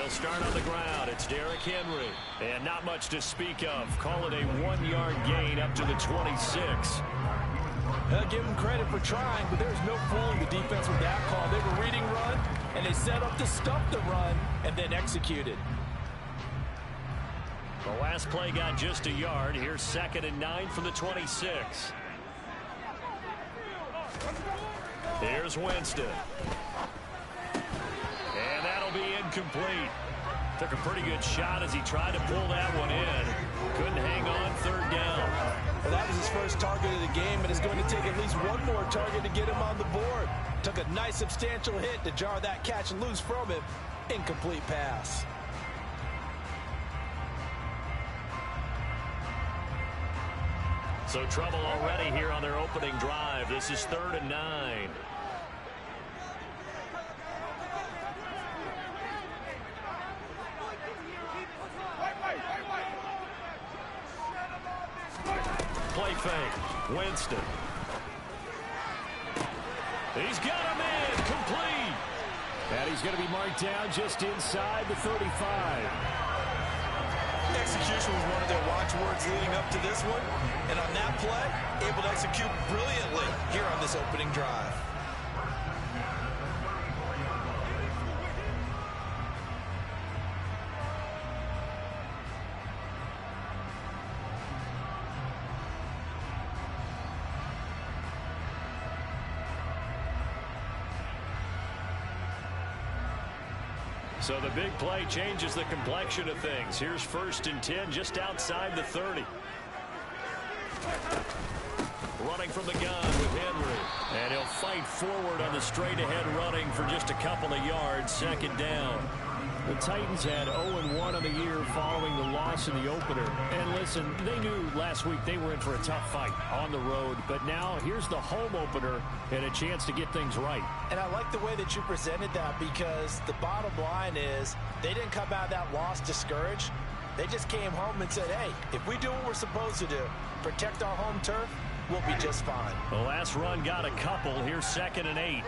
They'll start on the ground. It's Derrick Henry. And not much to speak of. Call it a 1-yard gain up to the 26. Give them credit for trying, but there's no fooling the defense with that call. They were reading run, and they set up to stuff the run, and then executed. The last play got just a yard. Here's 2nd and 9 from the 26. Here's Winston. And that'll be incomplete. Took a pretty good shot as he tried to pull that one in. Couldn't hang on 3rd down. Well, that was his first target of the game, and it's going to take at least one more target to get him on the board. Took a nice substantial hit to jar that catch loose from him. Incomplete pass. So trouble already here on their opening drive. This is 3rd and 9. Play fake. Winston. He's got him in. Complete. And he's going to be marked down just inside the 35. Execution was one of their watchwords leading up to this one. And on that play, able to execute brilliantly here on this opening drive. So the big play changes the complexion of things. Here's 1st and 10 just outside the 30. Running from the gun with Henry. And he'll fight forward on the straight-ahead running for just a couple of yards. 2nd down. The Titans had 0-1 on the year following the loss in the opener. And listen, they knew last week they were in for a tough fight on the road. But now here's the home opener and a chance to get things right. And I like the way that you presented that, because the bottom line is they didn't come out of that loss discouraged. They just came home and said, hey, if we do what we're supposed to do, protect our home turf, we'll be just fine. The last run got a couple. Here's 2nd and 8.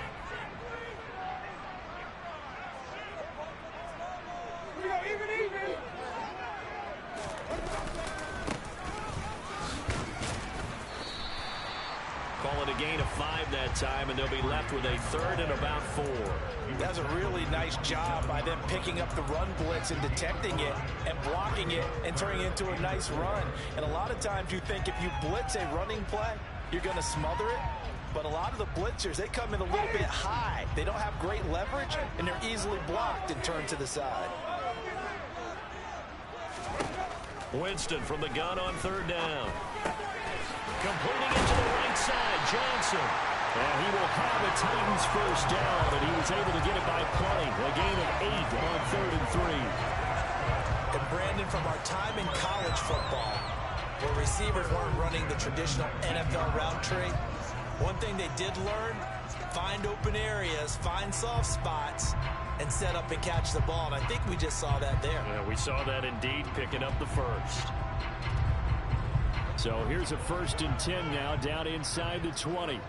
Call it a gain of 5 that time, and they'll be left with a 3rd and about 4. That was a really nice job by them picking up the run blitz and detecting it and blocking it and turning it into a nice run. And a lot of times you think if you blitz a running play, you're going to smother it. But a lot of the blitzers, they come in a little bit high. They don't have great leverage, and they're easily blocked and turned to the side. Winston from the gun on 3rd down. Completing it to the right side, Johnson. And he will have the Titans 1st down, and he was able to get it by play. A gain of 8 on 3rd and 3. And Brandon, from our time in college football, where receivers weren't running the traditional NFL route tree, one thing they did learn, find open areas, find soft spots, and set up and catch the ball. And I think we just saw that there. Yeah, we saw that indeed, picking up the 1st. So here's a 1st and 10 now, down inside the 20.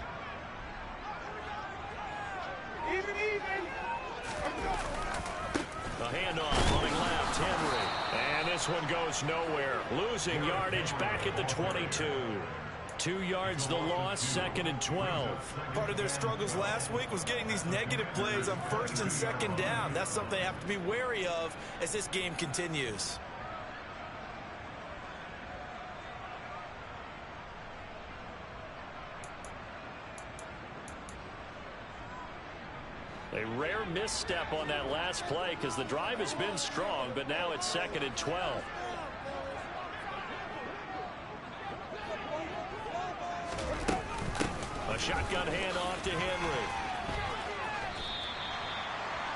The handoff running left, Henry. And this one goes nowhere. Losing yardage back at the 22. 2 yards the loss, 2nd and 12. Part of their struggles last week was getting these negative plays on 1st and 2nd down. That's something they have to be wary of as this game continues. A rare misstep on that last play because the drive has been strong, but now it's 2nd and 12. A shotgun handoff to Henry.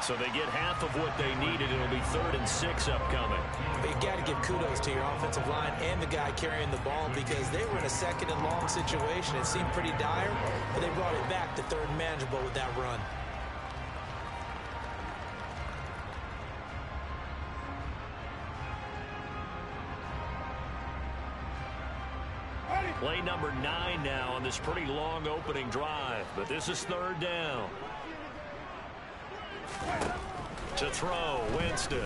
So they get half of what they needed. It'll be 3rd and 6 upcoming. But you got to give kudos to your offensive line and the guy carrying the ball, because they were in a 2nd and long situation. It seemed pretty dire, but they brought it back to 3rd and manageable with that run. Play number 9 now on this pretty long opening drive, but this is 3rd down. To throw, Winston.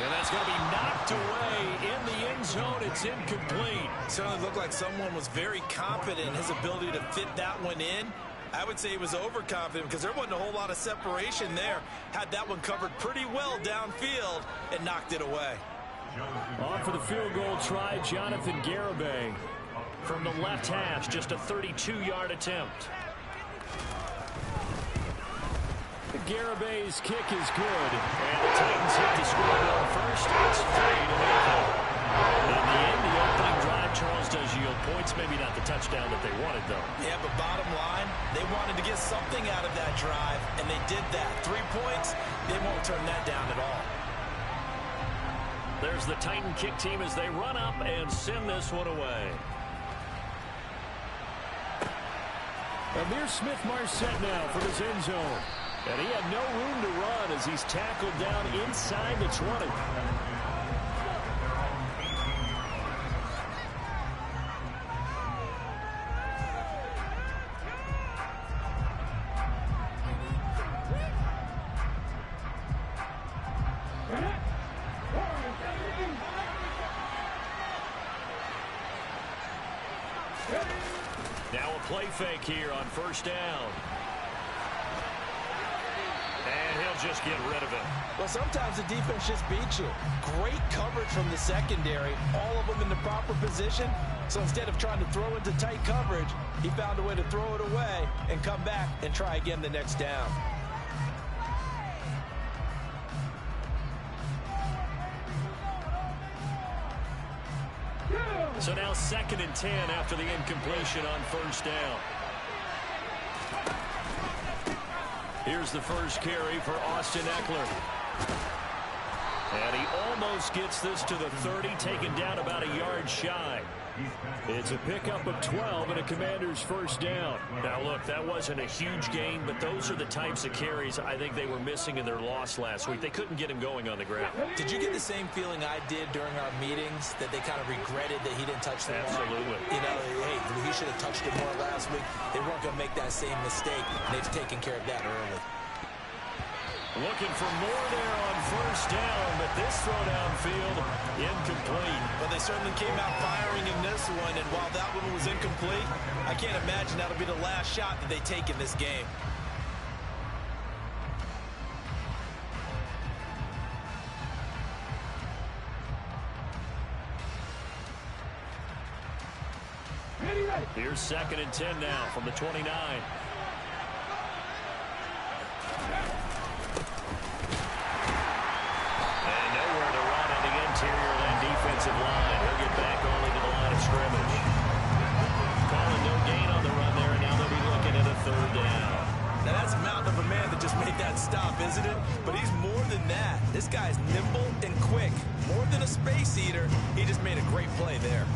And that's going to be knocked away in the end zone. It's incomplete. Certainly looked like someone was very confident in his ability to fit that one in. I would say he was overconfident because there wasn't a whole lot of separation there. Had that one covered pretty well downfield and knocked it away. On for the field goal try, Jonathan Garibay. From the left hash, just a 32-yard attempt. Garibay's kick is good, and the Titans hit the scoreboard first. It's 3-0. In the end, the opening drive, Charles, does yield points. Maybe not the touchdown that they wanted, though. Yeah, but bottom line, they wanted to get something out of that drive, and they did that. 3 points, they won't turn that down at all. There's the Titan kick team as they run up and send this one away. Amir Smith-Marset now for his end zone. And he had no room to run as he's tackled down inside the 20. Now a play fake here on first down. And he'll just get rid of it. Well, sometimes the defense just beats you. Great coverage from the secondary, all of them in the proper position. So instead of trying to throw into tight coverage, he found a way to throw it away and come back and try again the next down. So now 2nd and 10 after the incompletion on first down. Here's the first carry for Austin Ekeler. And he almost gets this to the 30, taken down about a yard shy. It's a pickup of 12 and a Commander's first down. Now, look, that wasn't a huge gain, but those are the types of carries I think they were missing in their loss last week. They couldn't get him going on the ground. Did you get the same feeling I did during our meetings, that they kind of regretted that he didn't touch the ball? Absolutely. You know, hey, he should have touched it more last week. They weren't going to make that same mistake, and they've taken care of that early. Looking for more there on first down, but this throw downfield, incomplete. Well, they certainly came out firing in this one, and while that one was incomplete, I can't imagine that'll be the last shot that they take in this game. Here's 2nd and 10 now from the 29. Defensive line. He'll get back only to the line of scrimmage. Calling no gain on the run there, and now they'll be looking at a 3rd down. Now that's a mountain of a man that just made that stop, isn't it? But he's more than that. This guy's nimble and quick. More than a space eater. He just made a great play there.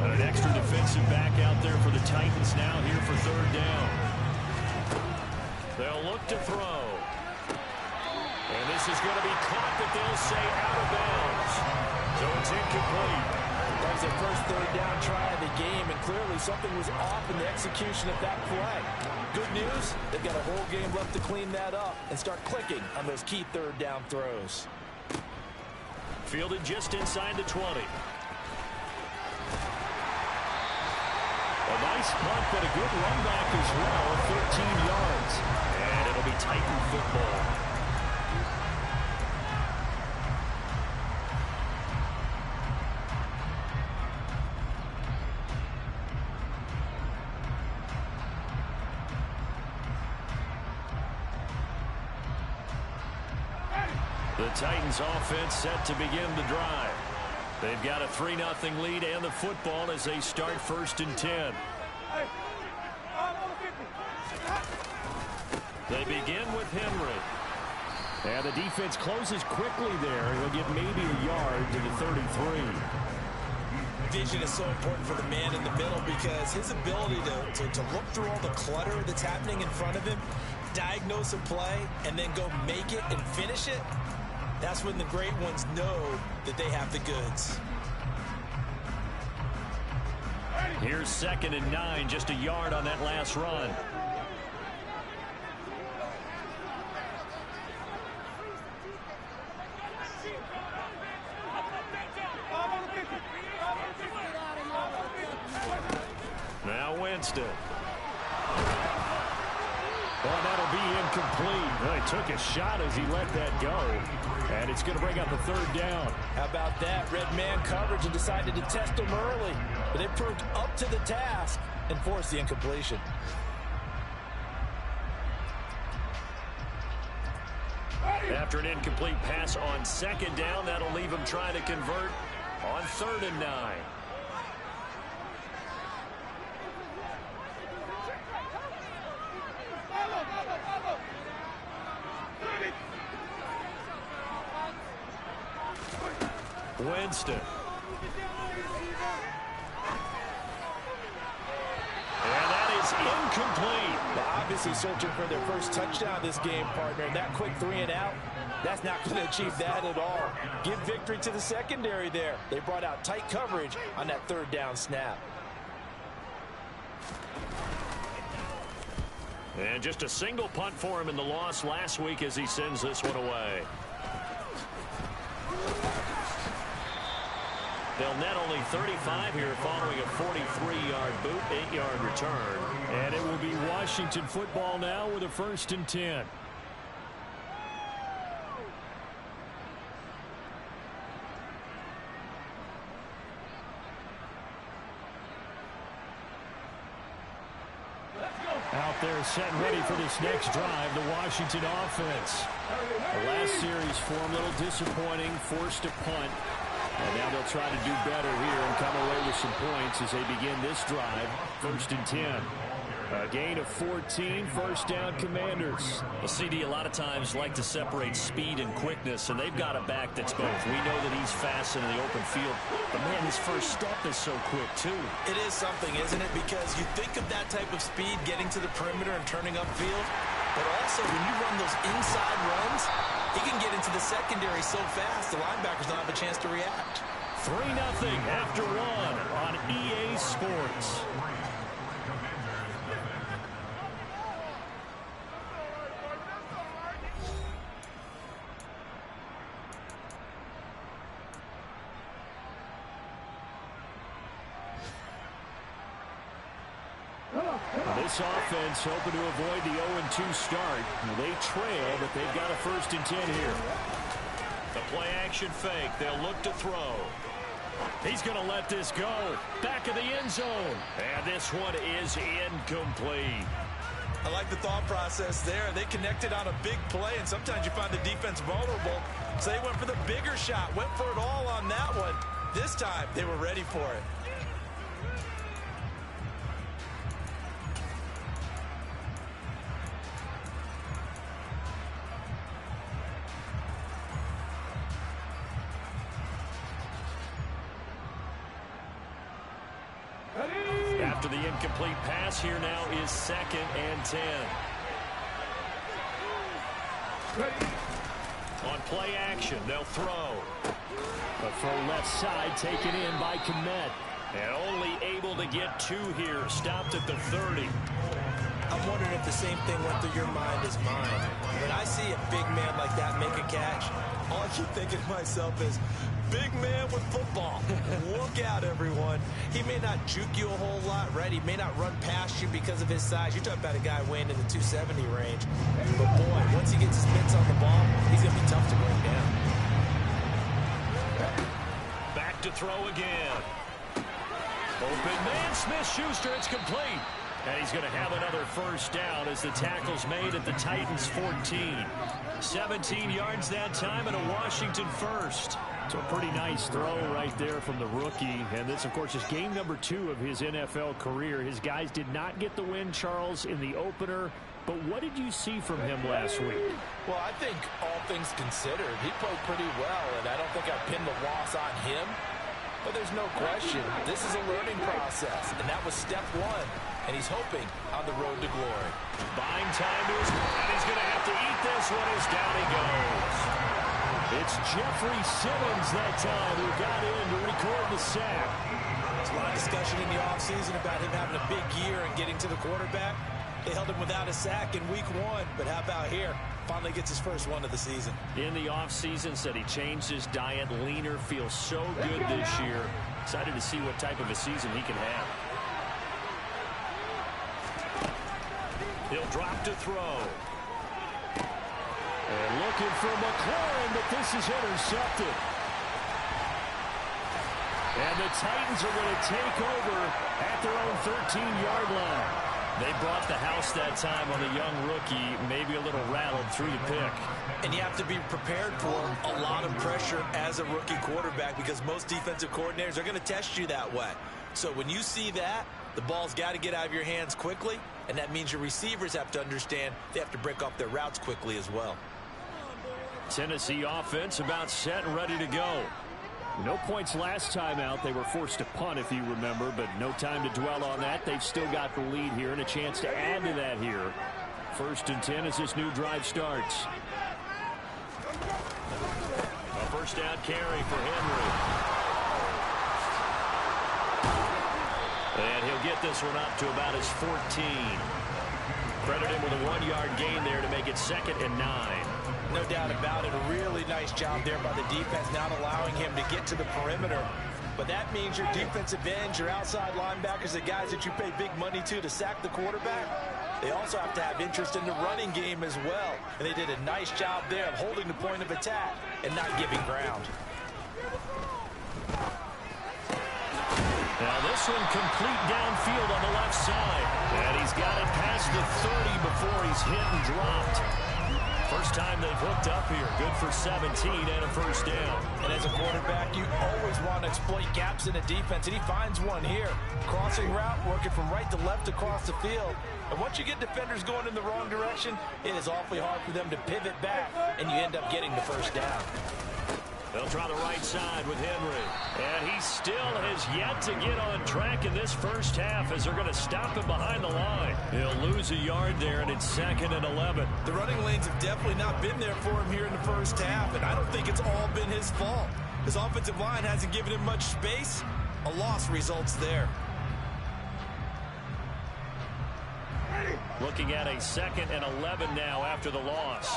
An extra defensive back out there for the Titans now here for 3rd down. They'll look to throw. And this is going to be caught, but they'll say out of bounds. So it's incomplete. That was their first 3rd down try of the game, and clearly something was off in the execution of that play. Good news, they've got a whole game left to clean that up and start clicking on those key 3rd down throws. Fielded just inside the 20. A nice punt, but a good run back as well, 13 yards. And it'll be Titan football. The Titans offense set to begin the drive. They've got a 3-0 lead and the football as they start 1st and 10. They begin with Henry. And the defense closes quickly there. He'll get maybe a yard to the 33. Vision is so important for the man in the middle because his ability to look through all the clutter that's happening in front of him, diagnose a play, and then go make it and finish it, that's when the great ones know that they have the goods. Here's 2nd and 9, just a yard on that last run. Now Winston. Well, that'll be incomplete. Well, he took a shot as he let that go. And it's going to bring up the 3rd down. How about that? Red man coverage and decided to test him early. But they proved up to the task and forced the incompletion. After an incomplete pass on 2nd down, that'll leave him trying to convert on 3rd and 9. Winston. And that is incomplete. Well, obviously searching for their first touchdown this game, partner. And that quick 3 and out, that's not going to achieve that at all. Give victory to the secondary there. They brought out tight coverage on that 3rd down snap. And just a single punt for him in the loss last week as he sends this one away. They'll net only 35 here following a 43-yard boot, 8-yard return. And it will be Washington football now with a 1st and 10. Out there setting ready for this next drive, the Washington offense. The last series for them, a little disappointing, forced a punt. And now they'll try to do better here and come away with some points as they begin this drive. 1st and 10. A gain of 14, 1st down Commanders. Well, CD a lot of times like to separate speed and quickness, and they've got a back that's both. We know that he's fast in the open field, but man, his first step is so quick too. It is something, isn't it? Because you think of that type of speed getting to the perimeter and turning upfield, but also when you run those inside runs, he can get into the secondary so fast the linebackers don't have a chance to react. 3-0 after 1 on EA Sports. This offense hoping to avoid the 0-2 start. They trail, but they've got a 1st and 10 here. The play action fake. They'll look to throw. He's going to let this go. Back of the end zone. And this one is incomplete. I like the thought process there. They connected on a big play, and sometimes you find the defense vulnerable. So they went for the bigger shot, went for it all on that one. This time, they were ready for it. After the incomplete pass, here now is 2nd and 10. On play action, they'll throw. The throw left side taken in by Kmet. And only able to get 2 here. Stopped at the 30. I'm wondering if the same thing went through your mind as mine. When I see a big man like that make a catch, all I keep thinking to myself is, big man with football. Look out, everyone. He may not juke you a whole lot, right? He may not run past you because of his size. You're talking about a guy weighing in the 270 range. But, boy, once he gets his mitts on the ball, he's going to be tough to bring down. Back to throw again. Open man, Smith-Schuster. It's complete. And he's going to have another 1st down as the tackle's made at the Titans' 14. 17 yards that time and a Washington 1st. So a pretty nice throw right there from the rookie. And this, of course, is game number 2 of his NFL career. His guys did not get the win, Charles, in the opener. But what did you see from him last week? Well, I think all things considered, he played pretty well, and I don't think I pinned the loss on him. But there's no question, this is a learning process, and that was step 1. And he's hoping on the road to glory. Buying time to his, and he's going to have to eat this one as down he goes. It's Jeffrey Simmons that time who got in to record the sack. There's a lot of discussion in the offseason about him having a big year and getting to the quarterback. They held him without a sack in week 1, but how about here? Finally gets his first one of the season. In the offseason, said he changed his diet, leaner, feels so good this year. Excited to see what type of a season he can have. He'll drop to throw. And looking for McLaurin, but this is intercepted. And the Titans are going to take over at their own 13-yard line. They brought the house that time on the young rookie, maybe a little rattled through the pick. And you have to be prepared for a lot of pressure as a rookie quarterback because most defensive coordinators are going to test you that way. So when you see that, the ball's got to get out of your hands quickly, and that means your receivers have to understand they have to break off their routes quickly as well. Tennessee offense about set and ready to go. No points last time out. They were forced to punt, if you remember, but no time to dwell on that. They've still got the lead here and a chance to add to that here. 1st and 10 as this new drive starts. A first down carry for Henry. And he'll get this one up to about his 14. Credit him with a 1-yard gain there to make it 2nd and 9. No doubt about it. A really nice job there by the defense, not allowing him to get to the perimeter. But that means your defensive ends, your outside linebackers, the guys that you pay big money to sack the quarterback, they also have to have interest in the running game as well. And they did a nice job there of holding the point of attack and not giving ground. Now this one complete downfield on the left side. And he's got it past the 30 before he's hit and dropped. First time they've hooked up here. Good for 17 and a first down. And as a quarterback, you always want to exploit gaps in the defense, and he finds one here. Crossing route, working from right to left across the field. And once you get defenders going in the wrong direction, it is awfully hard for them to pivot back, and you end up getting the first down. They'll try the right side with Henry. And he still has yet to get on track in this first half as they're going to stop him behind the line. He'll lose a yard there, and it's 2nd and 11. The running lanes have definitely not been there for him here in the first half, and I don't think it's all been his fault. His offensive line hasn't given him much space. A loss results there. Looking at a 2nd and 11 now after the loss.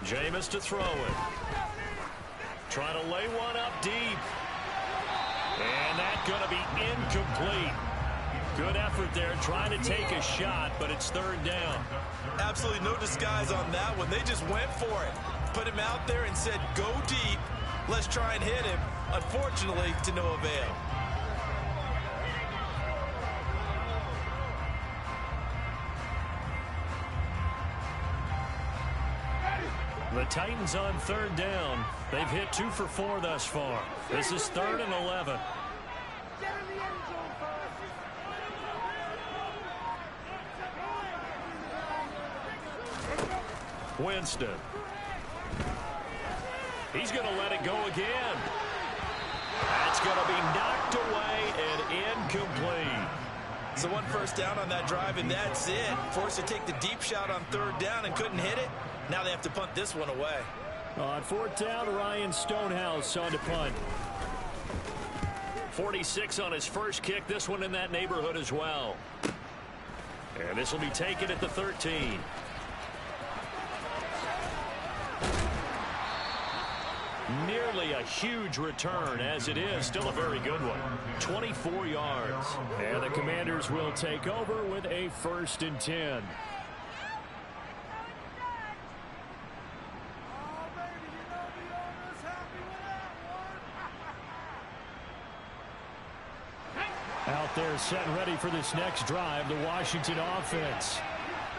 Jameis to throw it. Trying to lay one up deep. And that's going to be incomplete. Good effort there trying to take a shot, but it's 3rd down. Absolutely no disguise on that one. They just went for it. Put him out there and said, go deep. Let's try and hit him. Unfortunately, to no avail. The Titans on 3rd down. They've hit 2 for 4 thus far. This is 3rd and 11. Winston. He's going to let it go again. That's going to be knocked away and incomplete. So 1 first down on that drive, and that's it. Forced to take the deep shot on 3rd down and couldn't hit it. Now they have to punt this one away. On 4th down, Ryan Stonehouse on to punt. 46 on his first kick. This one in that neighborhood as well. And this will be taken at the 13. Nearly a huge return, as it is still a very good one. 24 yards. And the Commanders will take over with a 1st and 10. Out there set and ready for this next drive, the Washington offense.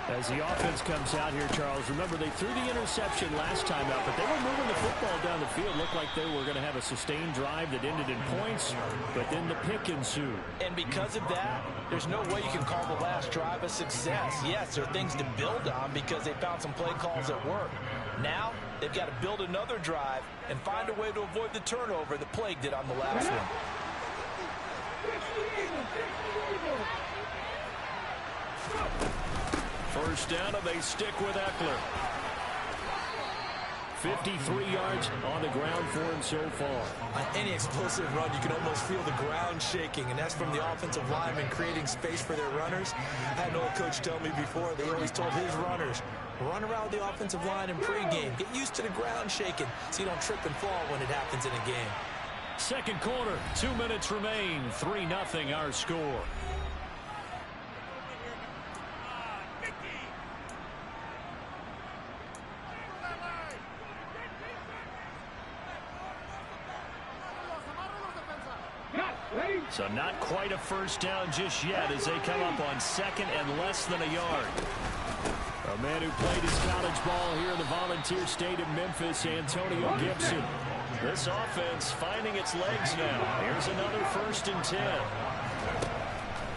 As the offense comes out here, Charles, remember they threw the interception last time out, but they were moving the football down the field. Looked like they were going to have a sustained drive that ended in points, but then the pick ensued. And because of that, there's no way you can call the last drive a success. Yes, there are things to build on because they found some play calls that work. Now, they've got to build another drive and find a way to avoid the turnover that plagued it on the last one. First down, and they stick with Eckler. 53 yards on the ground for him so far. On any explosive run, you can almost feel the ground shaking, and that's from the offensive linemen creating space for their runners. I had an old coach tell me before, they always told his runners, run around the offensive line in pregame. Get used to the ground shaking so you don't trip and fall when it happens in a game. Second quarter, 2 minutes remain. 3-0 our score. So not quite a first down just yet as they come up on second and less than a yard. A man who played his college ball here in the Volunteer State of Memphis, Antonio Gibson. This offense finding its legs now. Here's another 1st and 10.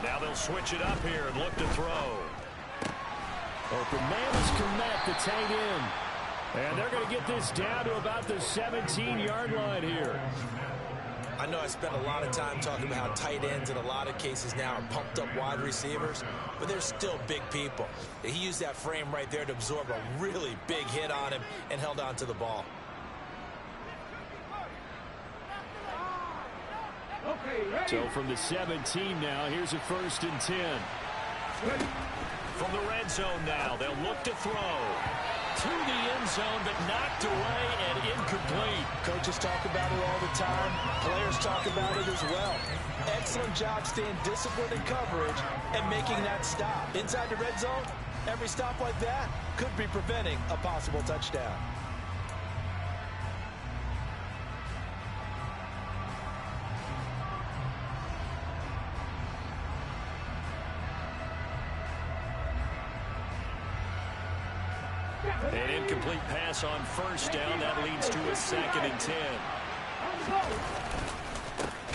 Now they'll switch it up here and look to throw. Open man is Kmet, the tight end. And they're going to get this down to about the 17-yard line here. I know I spent a lot of time talking about how tight ends in a lot of cases now are pumped up wide receivers, but they're still big people. He used that frame right there to absorb a really big hit on him and held on to the ball. So from the 17 now, here's a 1st and 10. From the red zone now, they'll look to throw. To the end zone, but knocked away and incomplete. Coaches talk about it all the time. Players talk about it as well. Excellent job staying disciplined in coverage and making that stop. Inside the red zone, every stop like that could be preventing a possible touchdown. An incomplete pass on first down. That leads to a 2nd and 10.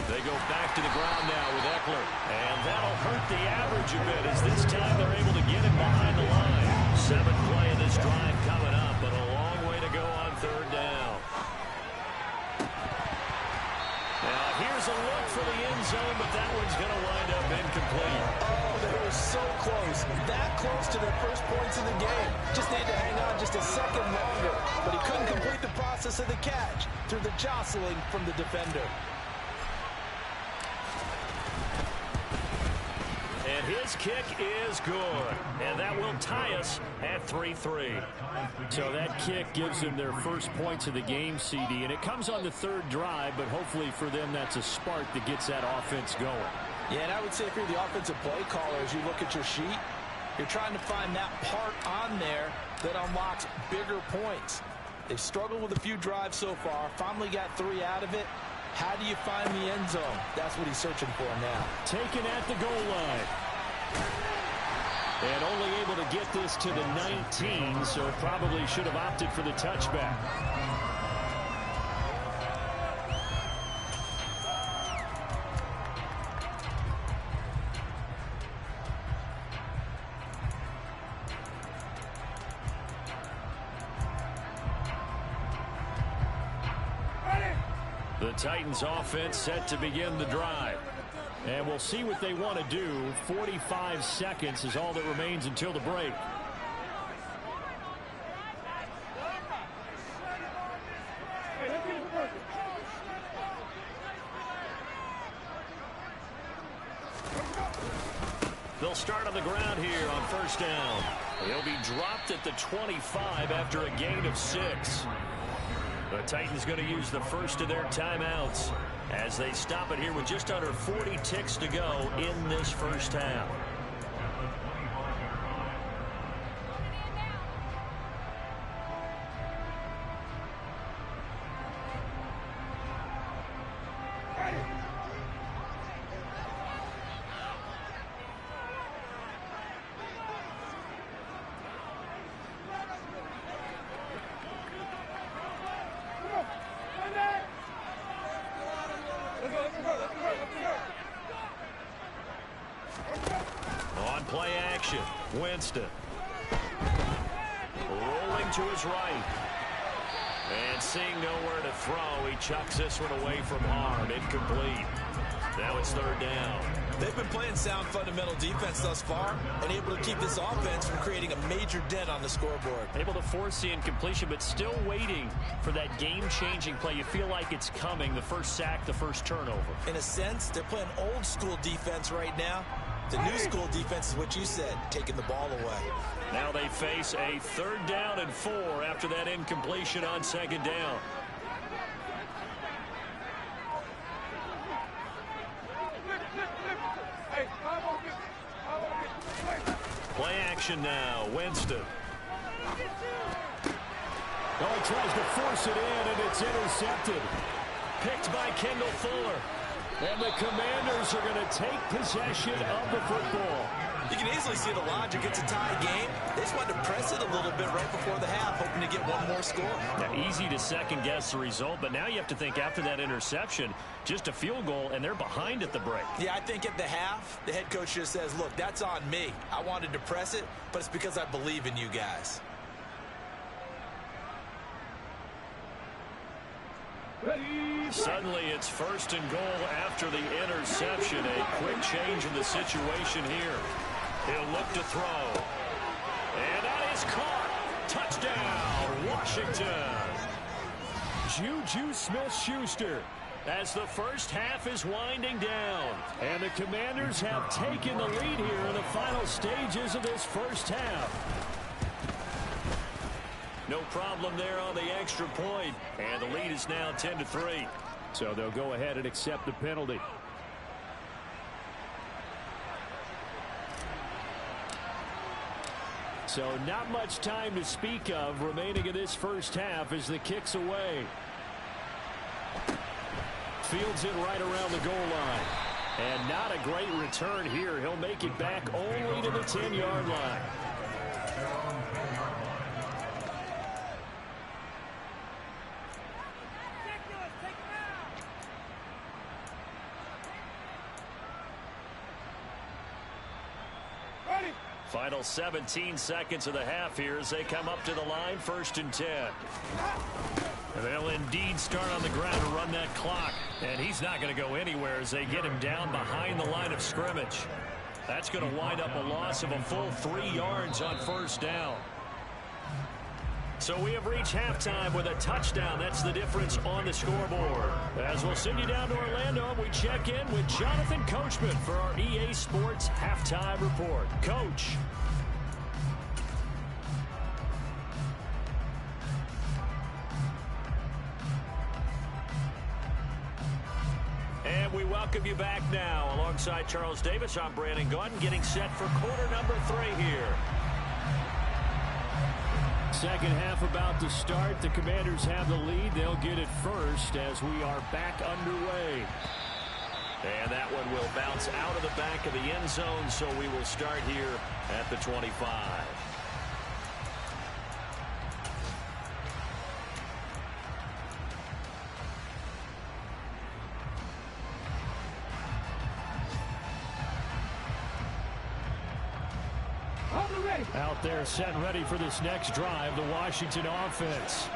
They go back to the ground now with Eckler. And that'll hurt the average a bit as this time they're able to get him behind the line. 7th play of this drive coming up, but a long way to go on 3rd down. Now here's a look for the end zone, but that one's going to wind up incomplete. Oh, they were so close. That close to their first points in the game. Just needed to hang on just a second longer. But he couldn't complete the process of the catch through the jostling from the defender. And his kick is good. And that will tie us at 3-3. So that kick gives them their first points of the game, CD. And it comes on the 3rd drive, but hopefully for them that's a spark that gets that offense going. Yeah, and I would say if you're the offensive play caller, as you look at your sheet, you're trying to find that part on there that unlocks bigger points. They've struggled with a few drives so far, finally got 3 out of it. How do you find the end zone? That's what he's searching for now. Taken at the goal line. And only able to get this to the 19, so probably should have opted for the touchback. The Titans offense set to begin the drive. And we'll see what they want to do. 45 seconds is all that remains until the break. They'll start on the ground here on first down. He'll be dropped at the 25 after a gain of 6. The Titans going to use the first of their timeouts as they stop it here with just under 40 ticks to go in this first half. On play action, Winston. Rolling to his right. And seeing nowhere to throw, he chucks this one away from harm. Incomplete. Now it's third down. They've been playing sound fundamental defense thus far and able to keep this offense from creating a major dent on the scoreboard. Able to force the incompletion, but still waiting for that game-changing play. You feel like it's coming, the first sack, the first turnover. In a sense, they're playing old school defense right now. The new school defense is what you said, taking the ball away. Now they face a 3rd down and 4 after that incompletion on 2nd down. Play action now. Winston. Oh, he tries to force it in, and it's intercepted. Picked by Kendall Fuller. And the Commanders are going to take possession of the football. You can easily see the logic. It's a tie game. They just wanted to press it a little bit right before the half, hoping to get one more score. Now, easy to second-guess the result, but now you have to think after that interception, just a field goal, and they're behind at the break. Yeah, I think at the half, the head coach just says, look, that's on me. I wanted to press it, but it's because I believe in you guys. Suddenly, it's 1st and goal after the interception. A quick change in the situation here. He'll look to throw. And that is caught. Touchdown, Washington. Juju Smith-Schuster As the first half is winding down. And the Commanders have taken the lead here in the final stages of this first half. No problem there on the extra point. And the lead is now 10-3. So they'll go ahead and accept the penalty. So not much time to speak of remaining in this first half as the kick's away. Fields it right around the goal line. And not a great return here. He'll make it back only to the 10-yard line. Final 17 seconds of the half here as they come up to the line, 1st and 10. And they'll indeed start on the ground to run that clock. And he's not going to go anywhere as they get him down behind the line of scrimmage. That's going to wind up a loss of a full 3 yards on 1st down. So we have reached halftime with a touchdown. That's the difference on the scoreboard. As we'll send you down to Orlando, we check in with Jonathan Coachman for our EA Sports Halftime Report. Coach. And we welcome you back now. Alongside Charles Davis, I'm Brandon Gaudin, getting set for quarter number 3 here. Second half about to start. The Commanders have the lead. They'll get it first as we are back underway. And that one will bounce out of the back of the end zone, so we will start here at the 25. Out there set ready for this next drive, the Washington offense.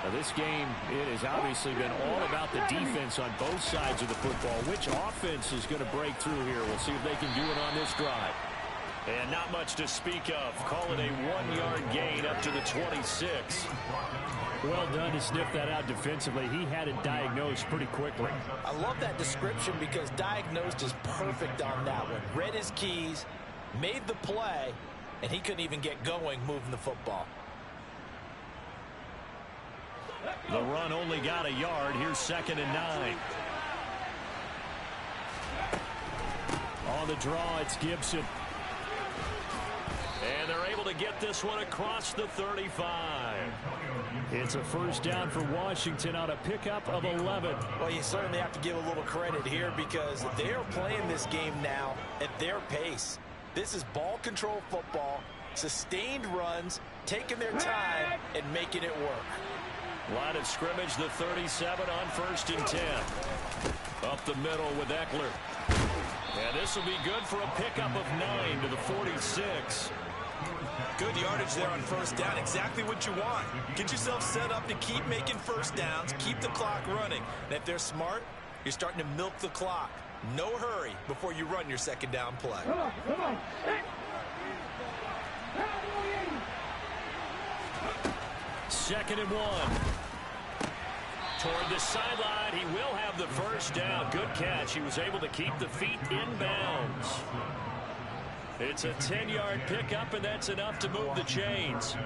Now this game, it has obviously been all about the defense on both sides of the football. Which offense is going to break through here? We'll see if they can do it on this drive. And not much to speak of. Call it a 1-yard gain up to the 26. Well done to sniff that out defensively. He had it diagnosed pretty quickly. I love that description because diagnosed is perfect on that one. Read his keys, made the play, and he couldn't even get going moving the football. The run only got a yard. Here's 2nd and 9. On the draw, it's Gibson. And they're able to get this one across the 35. It's a first down for Washington on a pickup of 11. Well, you certainly have to give a little credit here because they're playing this game now at their pace. This is ball control football, sustained runs, taking their time and making it work. Line of scrimmage, the 37 on 1st and 10. Up the middle with Eckler. And this will be good for a pickup of 9 to the 46. Good yardage there on 1st down. Exactly what you want. Get yourself set up to keep making 1st downs, keep the clock running. And if they're smart, you're starting to milk the clock. No hurry before you run your second down play. Second and 1. Toward the sideline, he will have the first down. Good catch. He was able to keep the feet in bounds. It's a 10-yard pickup, and that's enough to move the chains.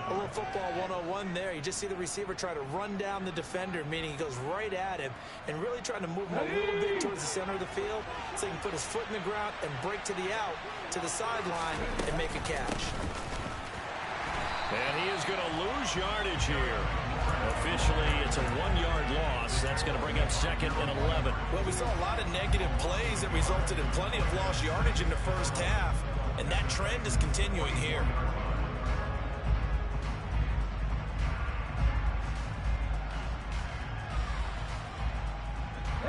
A little football 101 there. You just see the receiver try to run down the defender, meaning he goes right at him and really trying to move him a little bit towards the center of the field so he can put his foot in the ground and break to the out, to the sideline, and make a catch. And he is going to lose yardage here. Officially, it's a 1-yard loss. That's going to bring up second and 11. Well, we saw a lot of negative plays that resulted in plenty of lost yardage in the first half, and that trend is continuing here.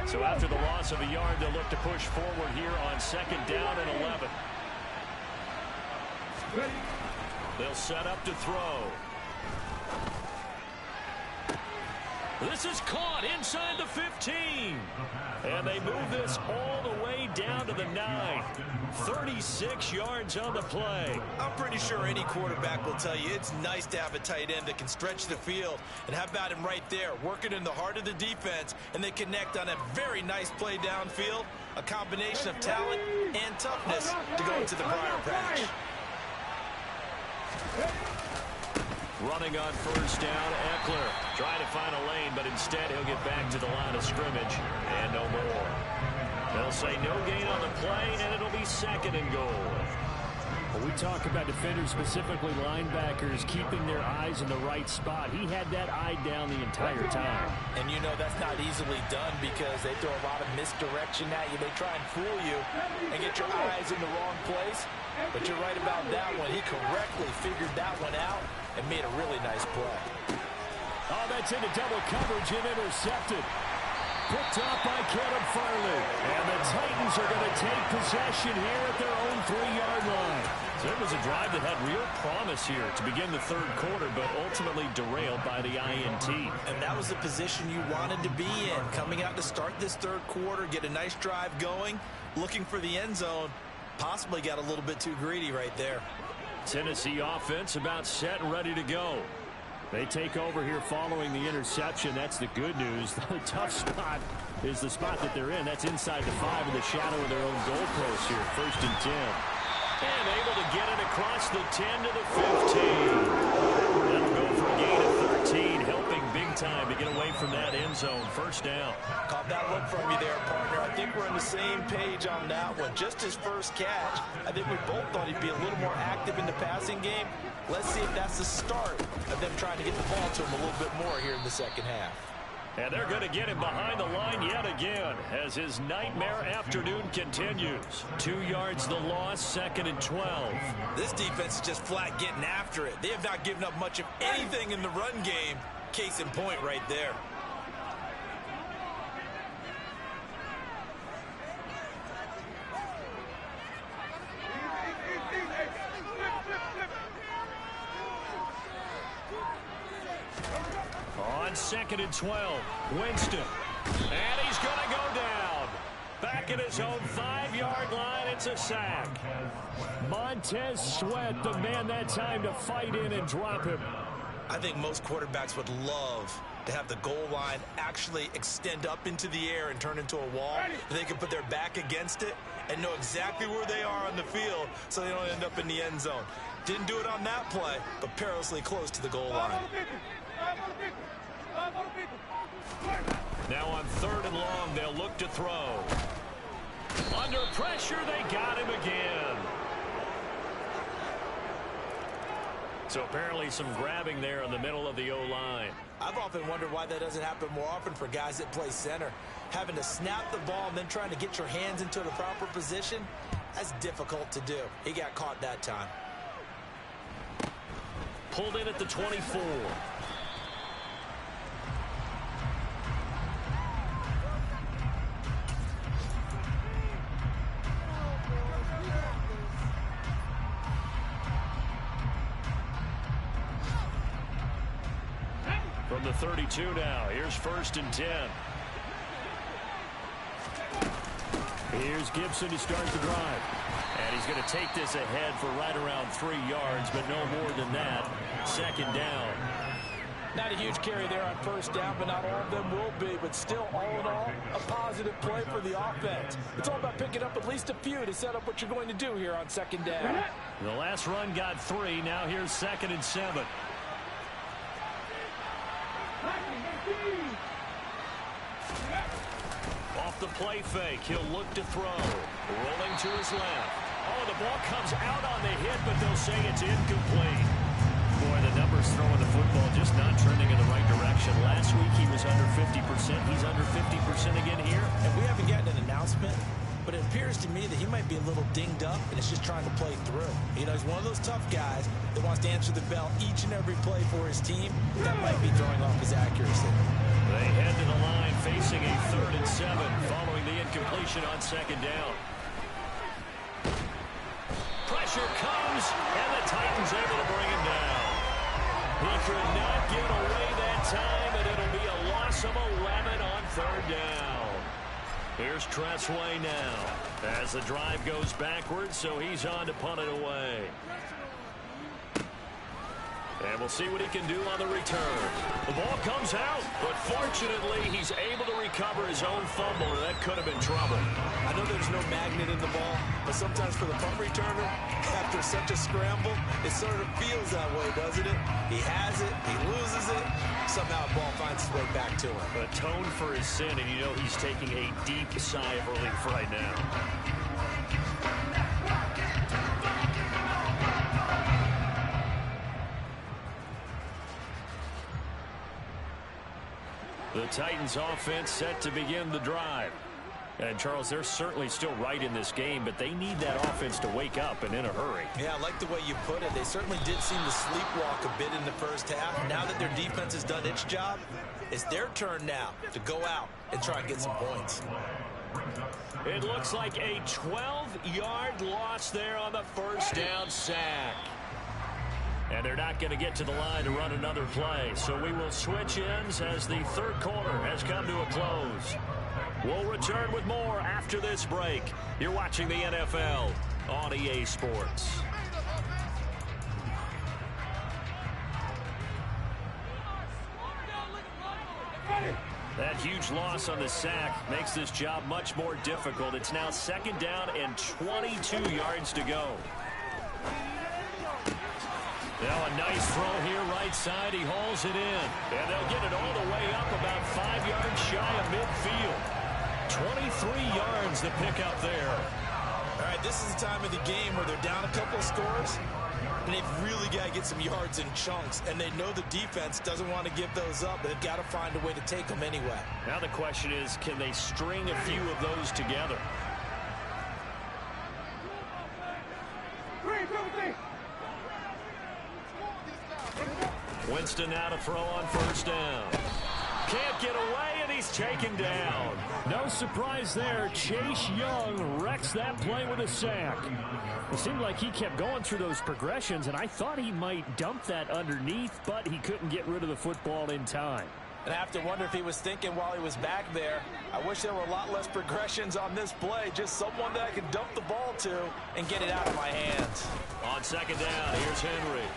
So after the loss of a yard, they'll look to push forward here on second down and 11. They'll set up to throw. This is caught inside the 15. And they move this all the way down to the 9. 36 yards on the play. I'm pretty sure any quarterback will tell you it's nice to have a tight end that can stretch the field. And how about him right there, working in the heart of the defense, and they connect on a very nice play downfield. A combination of talent and toughness to go into the briar patch. Running on first down, Eckler trying to find a lane, but instead he'll get back to the line of scrimmage and no more. They'll say no gain on the play, and it'll be second and goal. When we talk about defenders, specifically linebackers, keeping their eyes in the right spot, he had that eye down the entire time. And you know that's not easily done because they throw a lot of misdirection at you. They try and fool you and get your eyes in the wrong place. But you're right about that one. He correctly figured that one out and made a really nice play. Oh, that's into double coverage and intercepted. Picked off by Caleb Farley. And the Titans are going to take possession here at their own 3-yard line. So it was a drive that had real promise here to begin the third quarter, but ultimately derailed by the INT. And that was the position you wanted to be in. Coming out to start this third quarter, get a nice drive going, looking for the end zone. Possibly got a little bit too greedy right there. Tennessee offense about set and ready to go. They take over here following the interception. That's the good news. The tough spot is the spot that they're in. That's inside the 5 in the shadow of their own goalpost here. First and 10. And able to get it across the 10 to the 15. That'll go for a gain of 13, helping big time to get away from that end zone. First down. Caught that look from you there, partner. I think we're on the same page on that one. Just his first catch. I think we both thought he'd be a little more active in the passing game. Let's see if that's the start of them trying to get the ball to him a little bit more here in the second half. And they're going to get him behind the line yet again as his nightmare afternoon continues. 2 yards the loss, second and 12. This defense is just flat getting after it. They have not given up much of anything in the run game. Case in point right there. On second and 12, Winston. And he's going to go down. Back at his own 5-yard line, it's a sack. Montez Sweat, the man that time to fight in and drop him. I think most quarterbacks would love to have the goal line actually extend up into the air and turn into a wall. They can put their back against it and know exactly where they are on the field so they don't end up in the end zone. Didn't do it on that play, but perilously close to the goal line. Now on third and long, they'll look to throw. Under pressure, they got him again. So apparently some grabbing there in the middle of the O-line. I've often wondered why that doesn't happen more often for guys that play center. Having to snap the ball and then trying to get your hands into the proper position, that's difficult to do. He got caught that time. Pulled in at the 24. From the 32 now, here's first and 10. Here's Gibson to start the drive. And he's going to take this ahead for right around 3 yards, but no more than that. Second down. Not a huge carry there on first down, but not all of them will be. But still, all in all, a positive play for the offense. It's all about picking up at least a few to set up what you're going to do here on second down. The last run got 3. Now here's 2nd and 7. Off the play fake, he'll look to throw. Rolling to his left. Oh, the ball comes out on the hit, but they'll say it's incomplete. Boy, the numbers throwing the football just not trending in the right direction. Last week he was under 50%. He's under 50% again here. And we haven't gotten an announcement, but it appears to me that he might be a little dinged up and it's just trying to play through. You know, he's one of those tough guys that wants to answer the bell each and every play for his team. That might be throwing off his accuracy. They head to the line facing a 3rd and 7 following the incompletion on second down. Pressure comes, and the Titans able to bring him down. He could not get away that time, and it'll be a loss of 11 on 3rd down. Here's Tressway now as the drive goes backwards, so he's on to punt it away. And we'll see what he can do on the return. The ball comes out, but fortunately he's able to recover his own fumble, or that could have been trouble. I know there's no magnet in the ball, but sometimes for the punt returner, after such a scramble, it sort of feels that way, doesn't it? He has it, he loses it, somehow the ball finds its way back to him. Atone for his sin, and you know he's taking a deep sigh of relief right now. The Titans offense set to begin the drive. And, Charles, they're certainly still right in this game, but they need that offense to wake up and in a hurry. Yeah, I like the way you put it. They certainly did seem to sleepwalk a bit in the first half. Now that their defense has done its job, it's their turn now to go out and try and get some points. It looks like a 12-yard loss there on the first down sack. And they're not going to get to the line to run another play. So we will switch ends as the third quarter has come to a close. We'll return with more after this break. You're watching the NFL on EA Sports. That huge loss on the sack makes this job much more difficult. It's now 2nd down and 22 yards to go. Now a nice throw here right side. He hauls it in. And they'll get it all the way up about 5 yards shy of midfield. 23 yards to pick up there. All right, this is the time of the game where they're down a couple of scores, and they've really got to get some yards in chunks. And they know the defense doesn't want to give those up, but they've got to find a way to take them anyway. Now the question is, can they string a few of those together? Winston now to throw on first down. Can't get away, and he's taken down. No surprise there. Chase Young wrecks that play with a sack. It seemed like he kept going through those progressions, and I thought he might dump that underneath, but he couldn't get rid of the football in time. And I have to wonder if he was thinking while he was back there, I wish there were a lot less progressions on this play, just someone that I could dump the ball to and get it out of my hands. On second down, here's Henry.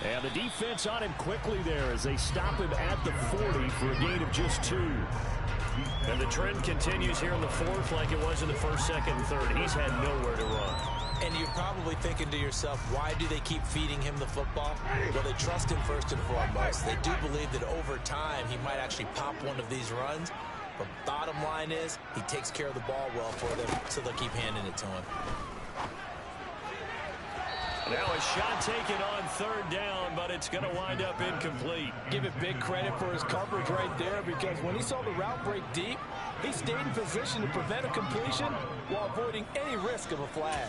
And the defense on him quickly there as they stop him at the 40 for a gain of just 2. And the trend continues here in the fourth like it was in the first, second, and third. He's had nowhere to run. And you're probably thinking to yourself, why do they keep feeding him the football? Well, they trust him first and foremost. They do believe that over time he might actually pop one of these runs. But bottom line is he takes care of the ball well for them, so they'll keep handing it to him. Now a shot taken on third down, but it's going to wind up incomplete. Give it big credit for his coverage right there, because when he saw the route break deep, he stayed in position to prevent a completion while avoiding any risk of a flag.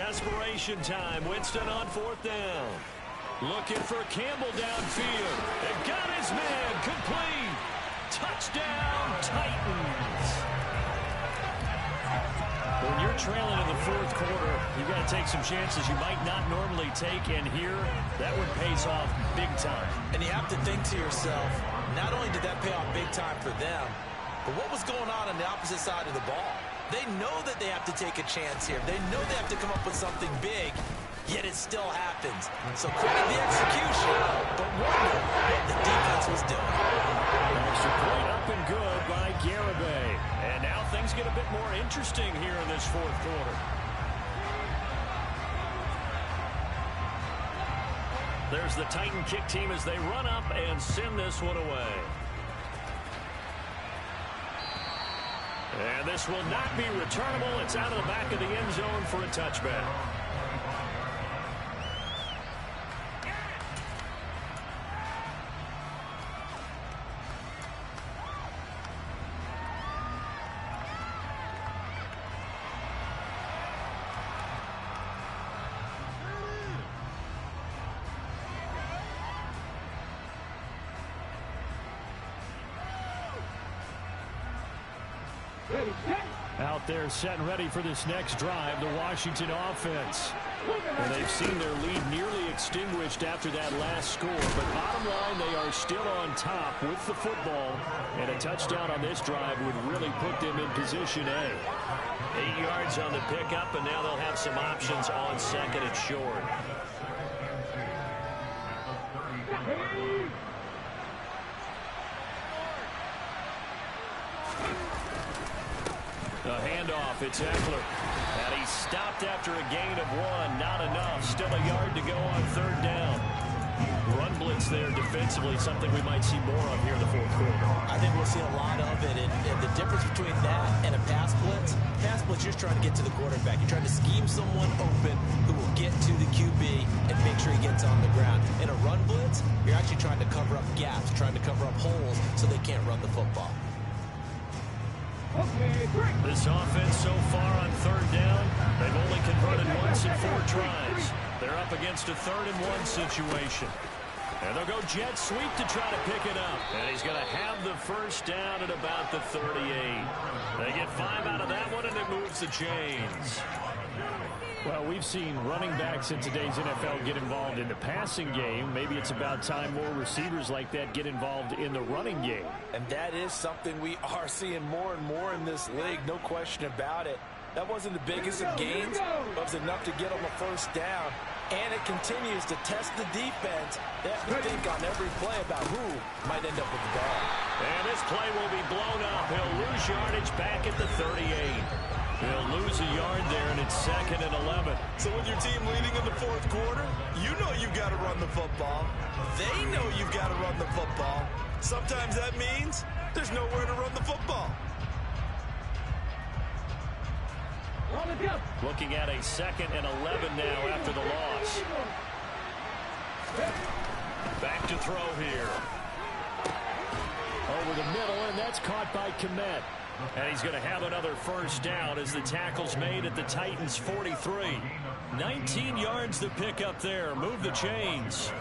Desperation time. Winston on 4th down. Looking for Campbell downfield. And got his man complete. Touchdown, Titans. When you're trailing in the 4th quarter, you've got to take some chances you might not normally take. And here, that one pays off big time. And you have to think to yourself, not only did that pay off big time for them, but what was going on the opposite side of the ball? They know that they have to take a chance here. They know they have to come up with something big, yet it still happens. So credit the execution, but wonder what the defense was doing. Extra point up and good by Garibay. And now things get a bit more interesting here in this 4th quarter. There's the Titan kick team as they run up and send this one away. And this will not be returnable. It's out of the back of the end zone for a touchback. Out there set and ready for this next drive, the Washington offense. And they've seen their lead nearly extinguished after that last score. But bottom line, they are still on top with the football. And a touchdown on this drive would really put them in position A. 8 yards on the pickup, and now they'll have some options on 2nd and short. The handoff, it's Eckler. And he's stopped after a gain of 1. Not enough. Still a yard to go on 3rd down. Run blitz there defensively, something we might see more of here in the 4th quarter. I think we'll see a lot of it. And the difference between that and a pass blitz, you're just trying to get to the quarterback. You're trying to scheme someone open who will get to the QB and make sure he gets on the ground. In a run blitz, you're actually trying to cover up gaps, trying to cover up holes so they can't run the football. This offense so far on 3rd down, they've only converted once in 4 tries. They're up against a 3rd and 1 situation. And they'll go jet sweep to try to pick it up. And he's going to have the first down at about the 38. They get 5 out of that one, and it moves the chains. Well, we've seen running backs in today's NFL get involved in the passing game. Maybe it's about time more receivers like that get involved in the running game. And that is something we are seeing more and more in this league, no question about it. That wasn't the biggest of gains, but it was enough to get them a first down. And it continues to test the defense. They have to think on every play about who might end up with the ball. And this play will be blown up. He'll lose yardage back at the 38. He'll lose a yard there, and it's 2nd and 11. So with your team leading in the 4th quarter, you know you've got to run the football. They know you've got to run the football. Sometimes that means there's nowhere to run the football. Looking at a 2nd and 11 now after the loss. Back to throw here. Over the middle, and that's caught by Kmet. And he's going to have another first down as the tackle's made at the Titans' 43. 19 yards to pick up there. Move the chains.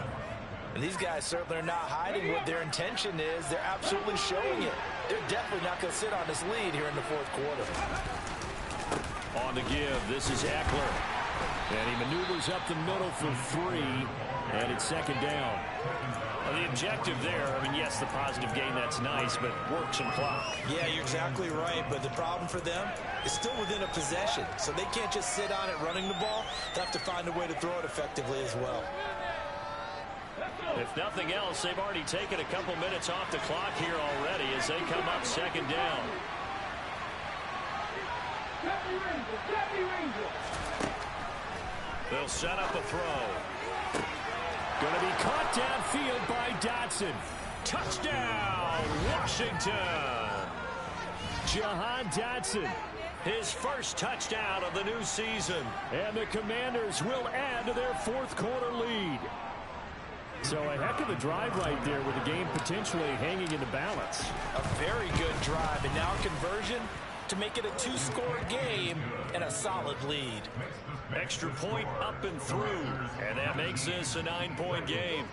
And these guys certainly are not hiding what their intention is. They're absolutely showing it. They're definitely not going to sit on this lead here in the 4th quarter. On the give, this is Eckler. And he maneuvers up the middle for 3. And it's 2nd down. Well, the objective there, I mean, yes, the positive gain, that's nice, but work some clock. Yeah, you're exactly right. But the problem for them is still within a possession. So they can't just sit on it running the ball. They have to find a way to throw it effectively as well. If nothing else, they've already taken a couple minutes off the clock here already as they come up 2nd down. They'll set up a throw. Going to be caught downfield by Dotson. Touchdown, Washington. Jahan Dotson, his first touchdown of the new season. And the Commanders will add to their 4th quarter lead. So a heck of a drive right there with the game potentially hanging in the balance. A very good drive, and now conversion to make it a two-score game and a solid lead. Extra point up and through, and that makes this a 9-point game.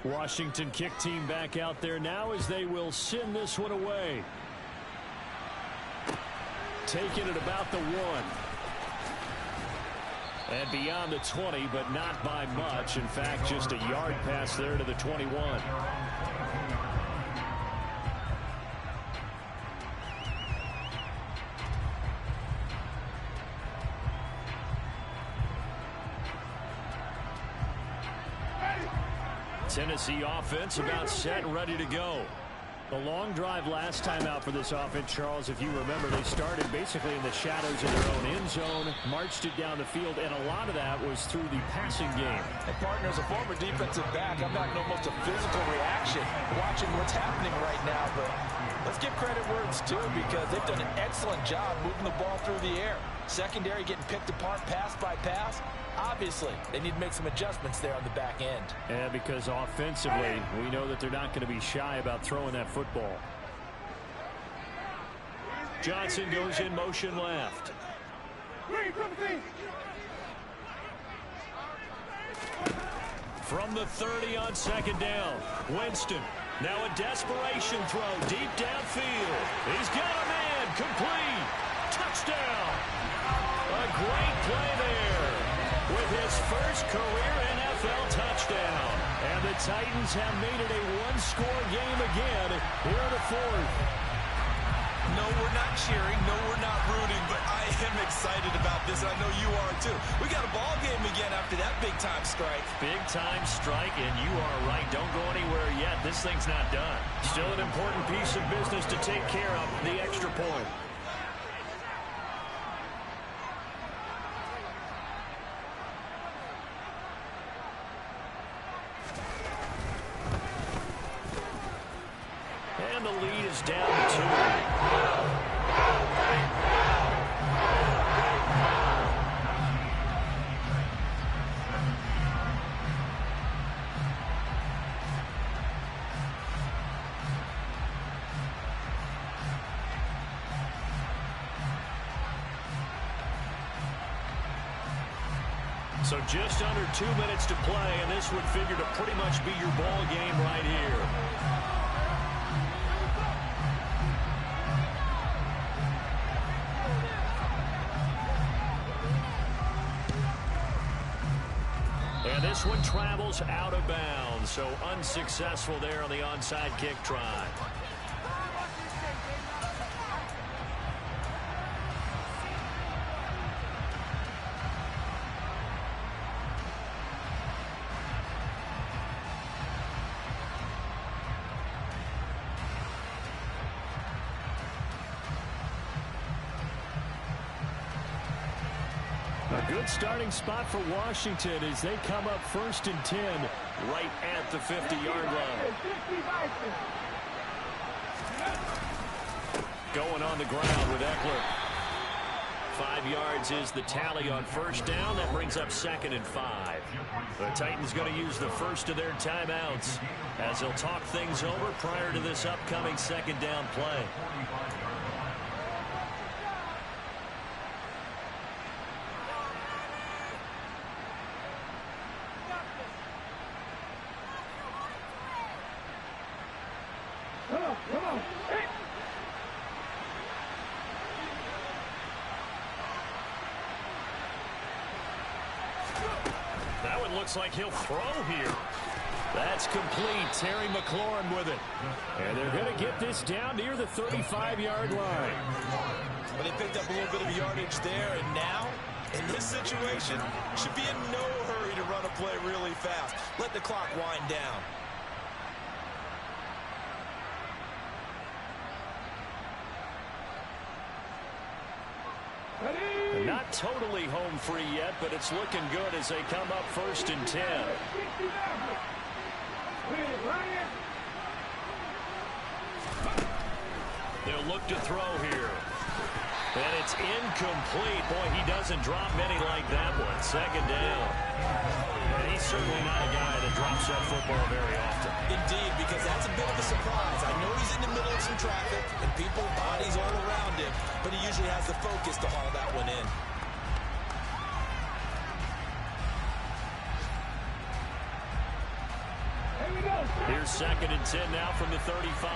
Washington kick team back out there now as they will send this one away. Taking it about the 1. And beyond the 20, but not by much. In fact, just a yard pass there to the 21. Tennessee offense about set and ready to go. The long drive last time out for this offense, Charles, if you remember, they started basically in the shadows of their own end zone, marched it down the field, and a lot of that was through the passing game. And partner, as a former defensive back, I'm having almost a physical reaction watching what's happening right now, but let's give credit where it's due because they've done an excellent job moving the ball through the air. Secondary getting picked apart pass by pass. Obviously, they need to make some adjustments there on the back end. And because offensively, we know that they're not going to be shy about throwing that football. Johnson goes in motion left. From the 30 on second down, Winston. Now a desperation throw deep downfield. He's got a man. Complete. Touchdown. A great play there with his first career NFL touchdown. And the Titans have made it a one-score game again here in the fourth. No, we're not cheering. No, we're not rooting, but I am excited about this, and I know you are too. We got a ball game again after that big-time strike. Big-time strike, and you are right. Don't go anywhere yet. This thing's not done. Still an important piece of business to take care of, the extra point. And the lead is down to 2. So just under 2 minutes to play, and this would figure to pretty much be your ball game right here. And this one travels out of bounds, so unsuccessful there on the onside kick try. A good starting spot for Washington as they come up 1st and 10 right at the 50-yard line. Going on the ground with Eckler. 5 yards is the tally on first down. That brings up 2nd and 5. The Titans going to use the first of their timeouts as they'll talk things over prior to this upcoming 2nd down play. That one looks like he'll throw here. That's complete. Terry McLaurin with it. And they're going to get this down near the 35-yard line. But they picked up a little bit of yardage there, and now, in this situation, should be in no hurry to run a play really fast. Let the clock wind down. Not totally home free yet, but it's looking good as they come up 1st and 10. They'll look to throw here. And it's incomplete. Boy, he doesn't drop many like that one. Second down. And he's certainly not a guy that drops that football very often. Indeed, because that's a bit of a surprise. I know he's in the middle of some traffic and people, bodies all around him, but he usually has the focus to haul that one in. Here's 2nd and 10 now from the 35.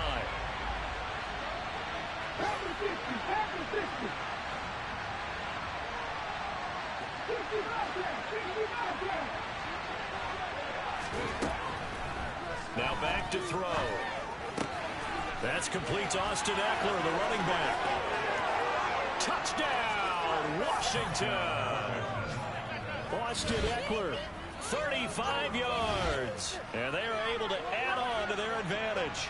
Now back to throw. That's complete to Austin Ekeler, the running back. Touchdown, Washington. Austin Ekeler, 35 yards. And they are able to add on to their advantage.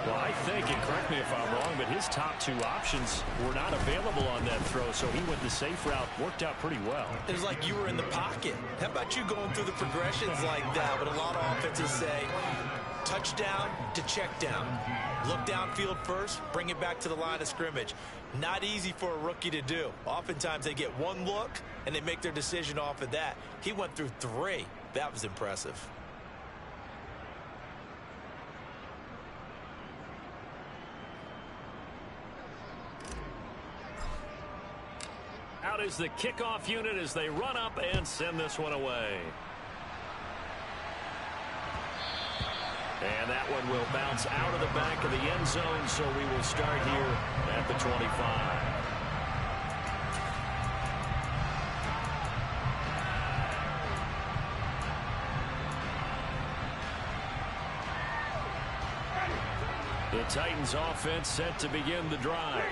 Well, I think, and correct me if I'm wrong, but his top two options were not available on that throw, so he went the safe route. Worked out pretty well. It was like you were in the pocket. How about you going through the progressions like that? But a lot of offenses say touchdown to check down. Look downfield first, bring it back to the line of scrimmage. Not easy for a rookie to do. Oftentimes they get one look, and they make their decision off of that. He went through 3. That was impressive. Out is the kickoff unit as they run up and send this one away. And that one will bounce out of the back of the end zone, so we will start here at the 25. The Titans offense set to begin the drive.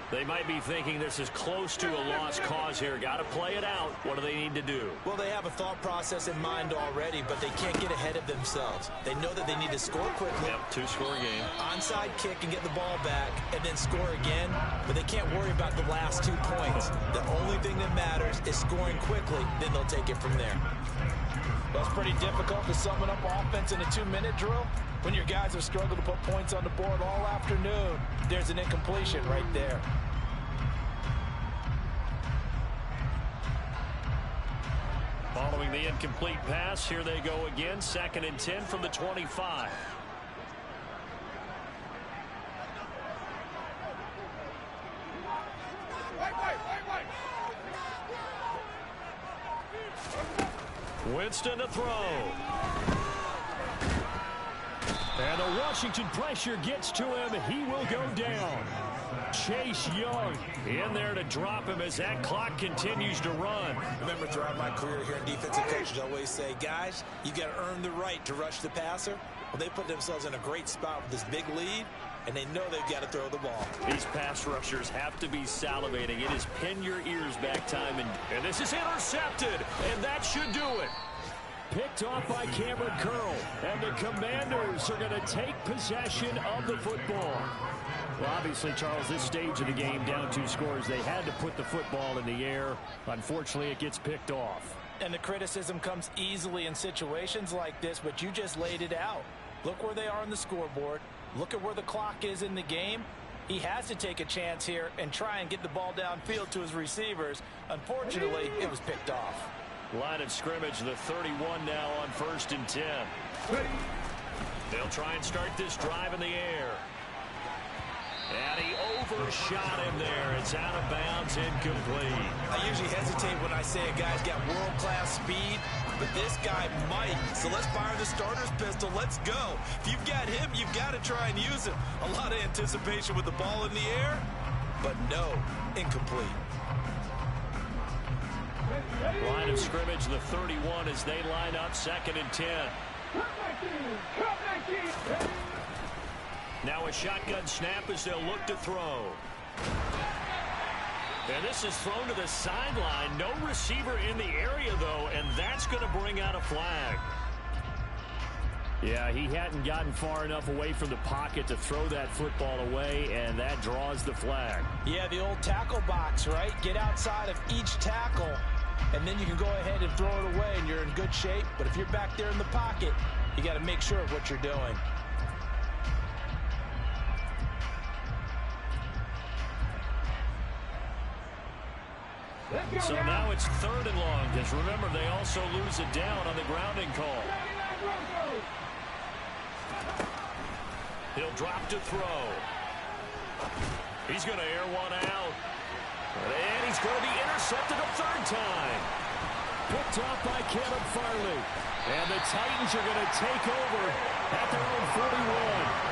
They might be thinking this is close to a lost cause here. Got to play it out. What do they need to do? Well, they have a thought process in mind already, but they can't get ahead of themselves. They know that they need to score quickly. Yep, 2-score game. Onside kick and get the ball back and then score again, but they can't worry about the last 2 points. The only thing that matters is scoring quickly, then they'll take it from there. That's pretty difficult to sum it up offense in a 2-minute drill. When your guys have struggled to put points on the board all afternoon, there's an incompletion right there. Following the incomplete pass, here they go again. 2nd and 10 from the 25. Winston to throw. And the Washington pressure gets to him. He will go down. Chase Young in there to drop him as that clock continues to run. Remember, throughout my career here in defensive coaches always say, guys, you got to earn the right to rush the passer. Well, they put themselves in a great spot with this big lead, and they know they've got to throw the ball. These pass rushers have to be salivating. It is pin your ears back time, and this is intercepted, and that should do it. Picked off by Cameron Curl, and the Commanders are going to take possession of the football. Well, obviously, Charles, this stage of the game, down 2 scores, they had to put the football in the air. Unfortunately, it gets picked off. And the criticism comes easily in situations like this, but you just laid it out. Look where they are on the scoreboard. Look at where the clock is in the game. He has to take a chance here and try and get the ball downfield to his receivers. Unfortunately, it was picked off. Line of scrimmage, the 31 now on 1st and 10. They'll try and start this drive in the air. And he overshot him there. It's out of bounds, incomplete. I usually hesitate when I say a guy's got world-class speed, but this guy might. So let's fire the starter's pistol. Let's go. If you've got him, you've got to try and use him. A lot of anticipation with the ball in the air, but no, incomplete. Line of scrimmage, the 31 as they line up 2nd and 10. Now a shotgun snap as they'll look to throw. And this is thrown to the sideline. No receiver in the area, though, and that's going to bring out a flag. Yeah, he hadn't gotten far enough away from the pocket to throw that football away, and that draws the flag. Yeah, the old tackle box, right? Get outside of each tackle, and then you can go ahead and throw it away, and you're in good shape. But if you're back there in the pocket, you got to make sure of what you're doing. So now it's 3rd and long, because remember, they also lose it down on the grounding call. He'll drop to throw. He's going to air one out. And he's going to be intercepted a 3rd time. Picked off by Caleb Farley. And the Titans are going to take over at their own 41.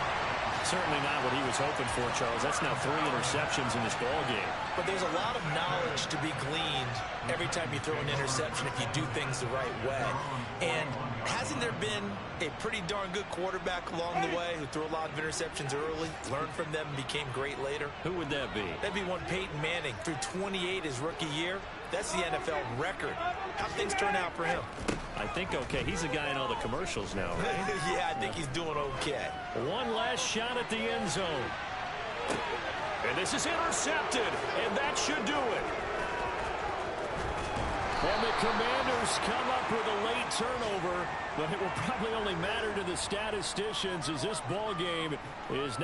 Certainly not what he was hoping for, Charles. That's now 3 interceptions in this ball game. But there's a lot of knowledge to be gleaned every time you throw an interception if you do things the right way. And hasn't there been a pretty darn good quarterback along the way who threw a lot of interceptions early, learned from them, and became great later? Who would that be? That'd be one Peyton Manning. Threw 28 his rookie year. That's the NFL record. How'd things turn out for him? I think okay. He's a guy in all the commercials now, right? Yeah, I think he's doing okay. One last shot at the end zone. And this is intercepted, and that should do it. And the Commanders come up with a late turnover, but it will probably only matter to the statisticians as this ball game is